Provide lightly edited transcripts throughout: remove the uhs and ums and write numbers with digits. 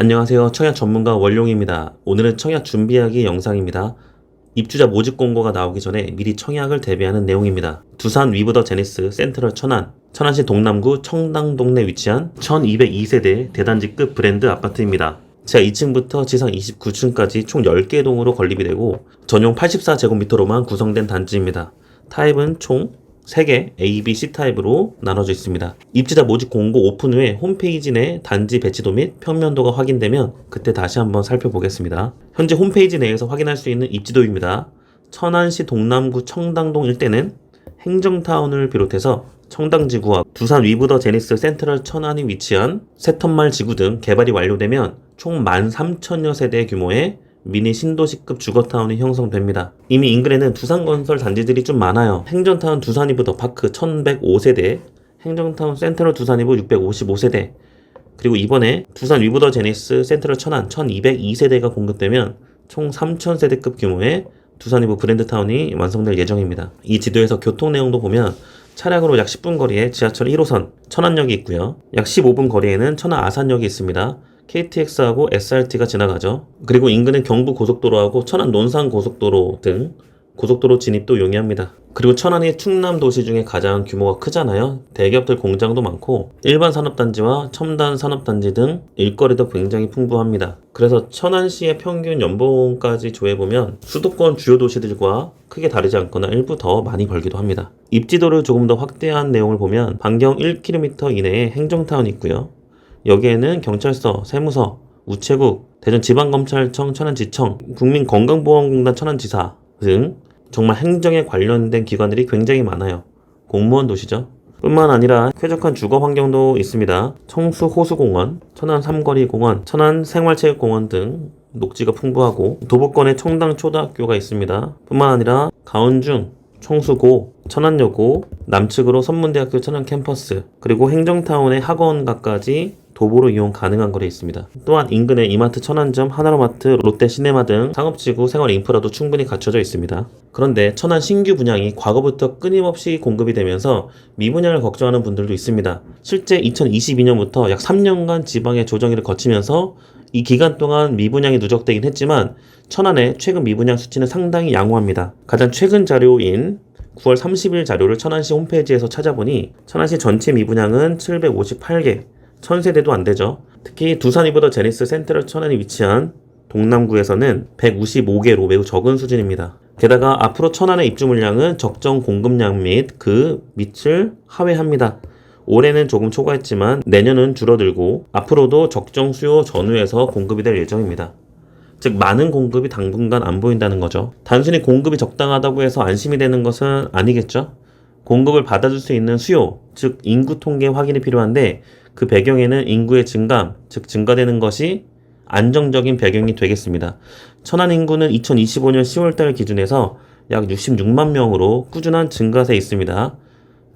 안녕하세요. 청약 전문가 원룡입니다. 오늘은 청약 준비하기 영상입니다. 입주자 모집 공고가 나오기 전에 미리 청약을 대비하는 내용입니다. 두산 위브더 제니스 센트럴 천안, 천안시 동남구 청당동내 위치한 1202세대 대단지급 브랜드 아파트입니다. 지하 2층부터 지상 29층까지 총 10개 동으로 건립이 되고 전용 84제곱미터로만 구성된 단지입니다. 타입은 총 3개 A, B, C 타입으로 나눠져 있습니다. 입주자 모집 공고 오픈 후에 홈페이지 내 단지 배치도 및 평면도가 확인되면 그때 다시 한번 살펴보겠습니다. 현재 홈페이지 내에서 확인할 수 있는 입지도입니다. 천안시 동남구 청당동 일대는 행정타운을 비롯해서 청당지구와 두산 위브더 제니스 센트럴 천안이 위치한 새턴말 지구 등 개발이 완료되면 총 13,000여 세대 규모의 미니 신도시급 주거타운이 형성됩니다. 이미 인근에는 두산건설 단지들이 좀 많아요. 행정타운 두산 위브더 파크 1105세대, 행정타운 센트럴 두산 위브 655세대, 그리고 이번에 두산 위브더 제니스 센트럴 천안 1202세대가 공급되면 총 3000세대급 규모의 두산 위브 브랜드타운이 완성될 예정입니다. 이 지도에서 교통 내용도 보면 차량으로 약 10분 거리에 지하철 1호선 천안역이 있고요. 약 15분 거리에는 천안 아산역이 있습니다. KTX하고 SRT가 지나가죠. 그리고 인근은 경부고속도로하고 천안 논산고속도로 등 고속도로 진입도 용이합니다. 그리고 천안이 충남 도시 중에 가장 규모가 크잖아요. 대기업들 공장도 많고 일반 산업단지와 첨단 산업단지 등 일거리도 굉장히 풍부합니다. 그래서 천안시의 평균 연봉까지 조회보면 수도권 주요 도시들과 크게 다르지 않거나 일부 더 많이 벌기도 합니다. 입지도를 조금 더 확대한 내용을 보면 반경 1km 이내에 행정타운이 있고요. 여기에는 경찰서, 세무서, 우체국, 대전지방검찰청 천안지청, 국민건강보험공단 천안지사 등 정말 행정에 관련된 기관들이 굉장히 많아요. 공무원 도시죠. 뿐만 아니라 쾌적한 주거 환경도 있습니다. 청수호수공원, 천안 삼거리공원, 천안 생활체육공원 등 녹지가 풍부하고 도보권에 청당초등학교가 있습니다. 뿐만 아니라 가운중, 청수고, 천안여고, 남측으로 선문대학교 천안 캠퍼스, 그리고 행정타운의 학원가까지 도보로 이용 가능한 거리에 있습니다. 또한 인근에 이마트 천안점, 하나로마트, 롯데시네마 등 상업지구 생활 인프라도 충분히 갖춰져 있습니다. 그런데 천안 신규 분양이 과거부터 끊임없이 공급이 되면서 미분양을 걱정하는 분들도 있습니다. 실제 2022년부터 약 3년간 지방의 조정기를 거치면서 이 기간 동안 미분양이 누적되긴 했지만 천안의 최근 미분양 수치는 상당히 양호합니다. 가장 최근 자료인 9월 30일 자료를 천안시 홈페이지에서 찾아보니 천안시 전체 미분양은 758개, 1000세대도 안 되죠. 특히 두산 위브더 제니스 센트럴 천안이 위치한 동남구에서는 155개로 매우 적은 수준입니다. 게다가 앞으로 천안의 입주 물량은 적정 공급량 및 그 밑을 하회합니다. 올해는 조금 초과했지만 내년은 줄어들고 앞으로도 적정 수요 전후에서 공급이 될 예정입니다. 즉 많은 공급이 당분간 안 보인다는 거죠. 단순히 공급이 적당하다고 해서 안심이 되는 것은 아니겠죠. 공급을 받아줄 수 있는 수요, 즉 인구 통계 확인이 필요한데 그 배경에는 인구의 증감, 즉 증가되는 것이 안정적인 배경이 되겠습니다. 천안 인구는 2025년 10월달 기준에서 약 66만 명으로 꾸준한 증가세에 있습니다.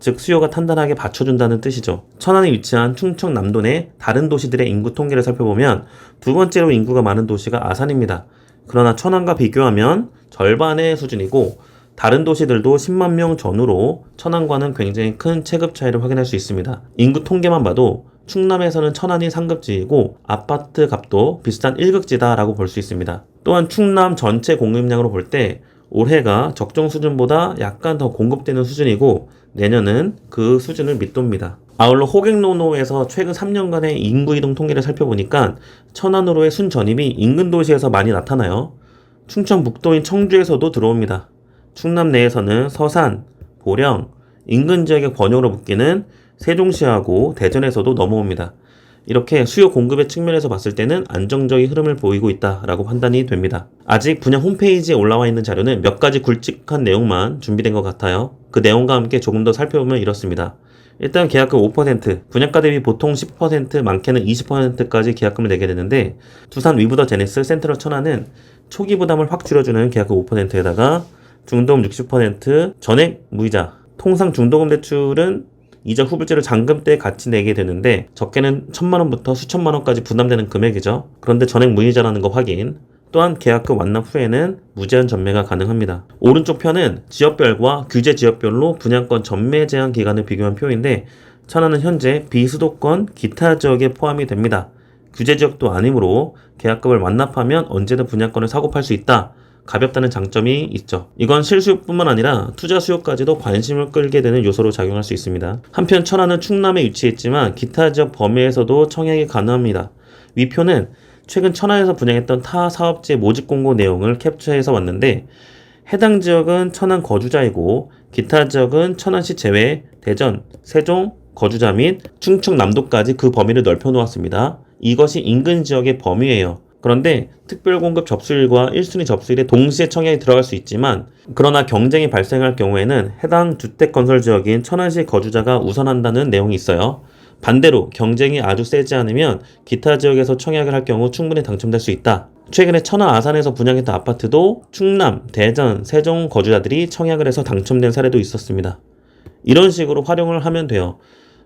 즉 수요가 탄탄하게 받쳐준다는 뜻이죠. 천안에 위치한 충청남도 내 다른 도시들의 인구 통계를 살펴보면 두 번째로 인구가 많은 도시가 아산입니다. 그러나 천안과 비교하면 절반의 수준이고 다른 도시들도 10만 명 전후로 천안과는 굉장히 큰 체급 차이를 확인할 수 있습니다. 인구 통계만 봐도 충남에서는 천안이 상급지이고 아파트 값도 비슷한 1급지다 라고 볼 수 있습니다. 또한 충남 전체 공급량으로 볼 때 올해가 적정 수준보다 약간 더 공급되는 수준이고 내년은 그 수준을 밑돕니다. 아울러 호갱노노에서 최근 3년간의 인구 이동 통계를 살펴보니까 천안으로의 순전입이 인근 도시에서 많이 나타나요. 충청 북도인 청주에서도 들어옵니다. 충남 내에서는 서산, 보령, 인근 지역의 권역으로 묶이는 세종시하고 대전에서도 넘어옵니다. 이렇게 수요 공급의 측면에서 봤을 때는 안정적인 흐름을 보이고 있다라고 판단이 됩니다. 아직 분양 홈페이지에 올라와 있는 자료는 몇 가지 굵직한 내용만 준비된 것 같아요. 그 내용과 함께 조금 더 살펴보면 이렇습니다. 일단 계약금 5%, 분양가 대비 보통 10%, 많게는 20%까지 계약금을 내게 되는데 두산 위브더 제니스 센트럴 천안은 초기 부담을 확 줄여주는 계약금 5%에다가 중도금 60%, 전액 무이자, 통상 중도금 대출은 이자 후불제를 잔금 때 같이 내게 되는데 적게는 1000만원부터 수천만원까지 부담되는 금액이죠. 그런데 전액 무이자라는 거 확인. 또한 계약금 완납 후에는 무제한 전매가 가능합니다. 오른쪽 편은 지역별과 규제 지역별로 분양권 전매 제한 기간을 비교한 표인데 천안은 현재 비수도권 기타 지역에 포함이 됩니다. 규제지역도 아니므로 계약금을 완납하면 언제든 분양권을 사고 팔 수 있다. 가볍다는 장점이 있죠. 이건 실수요뿐만 아니라 투자 수요까지도 관심을 끌게 되는 요소로 작용할 수 있습니다. 한편 천안은 충남에 위치했지만 기타 지역 범위에서도 청약이 가능합니다. 위 표는 최근 천안에서 분양했던 타 사업지의 모집 공고 내용을 캡처해서 왔는데 해당 지역은 천안 거주자이고 기타 지역은 천안시 제외 대전, 세종 거주자 및 충청 남도까지 그 범위를 넓혀 놓았습니다. 이것이 인근 지역의 범위예요. 그런데 특별공급 접수일과 1순위 접수일에 동시에 청약이 들어갈 수 있지만 그러나 경쟁이 발생할 경우에는 해당 주택건설지역인 천안시 거주자가 우선한다는 내용이 있어요. 반대로 경쟁이 아주 세지 않으면 기타 지역에서 청약을 할 경우 충분히 당첨될 수 있다. 최근에 천안 아산에서 분양했던 아파트도 충남, 대전, 세종 거주자들이 청약을 해서 당첨된 사례도 있었습니다. 이런 식으로 활용을 하면 돼요.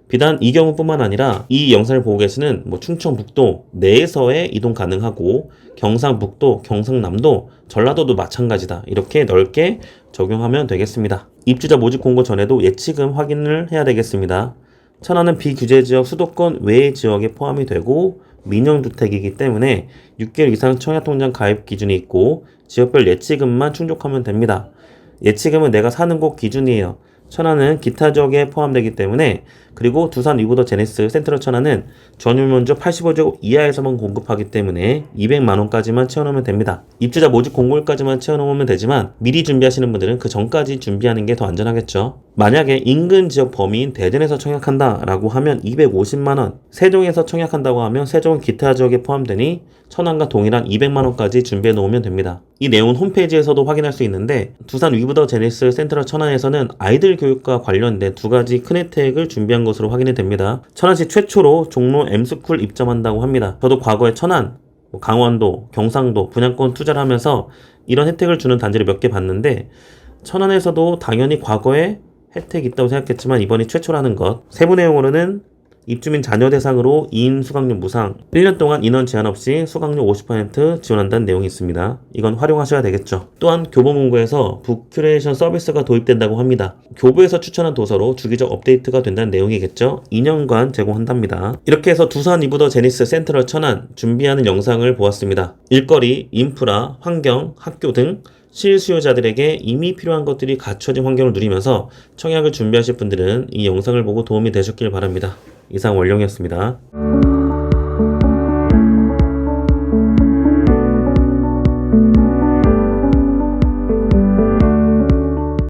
비단 이 경우뿐만 아니라 이 영상을 보고 계시는 충청북도 내에서의 이동 가능하고 경상북도, 경상남도, 전라도도 마찬가지다. 이렇게 넓게 적용하면 되겠습니다. 입주자 모집 공고 전에도 예치금 확인을 해야 되겠습니다. 천안은 비규제지역 수도권 외의 지역에 포함이 되고 민영주택이기 때문에 6개월 이상 청약통장 가입 기준이 있고 지역별 예치금만 충족하면 됩니다. 예치금은 내가 사는 곳 기준이에요. 천안은 기타 지역에 포함되기 때문에 그리고 두산 위브더 제네시스 센트럴 천안은 전유면적 85제곱 이하에서만 공급하기 때문에 200만원까지만 채워놓으면 됩니다. 입주자 모집 공고일까지만 채워놓으면 되지만 미리 준비하시는 분들은 그 전까지 준비하는 게 더 안전하겠죠. 만약에 인근 지역 범위인 대전에서 청약한다 라고 하면 250만원, 세종에서 청약한다고 하면 세종은 기타 지역에 포함되니 천안과 동일한 200만원까지 준비해 놓으면 됩니다. 이 내용은 홈페이지에서도 확인할 수 있는데 두산 위브더 제네시스 센트럴 천안에서는 아이들 교육과 관련된 두 가지 큰 혜택을 준비한 것으로 확인이 됩니다. 천안시 최초로 종로 M스쿨 입점한다고 합니다. 저도 과거에 천안, 강원도, 경상도 분양권 투자를 하면서 이런 혜택을 주는 단지를 몇 개 봤는데 천안에서도 당연히 과거에 혜택이 있다고 생각했지만 이번이 최초라는 것. 세부 내용으로는 입주민 자녀 대상으로 2인 수강료 무상, 1년 동안 인원 제한 없이 수강료 50% 지원한다는 내용이 있습니다. 이건 활용하셔야 되겠죠. 또한 교보문고에서 북큐레이션 서비스가 도입된다고 합니다. 교보에서 추천한 도서로 주기적 업데이트가 된다는 내용이겠죠. 2년간 제공한답니다. 이렇게 해서 두산 위브더 제네시스 센트럴 천안 준비하는 영상을 보았습니다. 일거리, 인프라, 환경, 학교 등 실수요자들에게 이미 필요한 것들이 갖춰진 환경을 누리면서 청약을 준비하실 분들은 이 영상을 보고 도움이 되셨길 바랍니다. 이상 원룡이었습니다.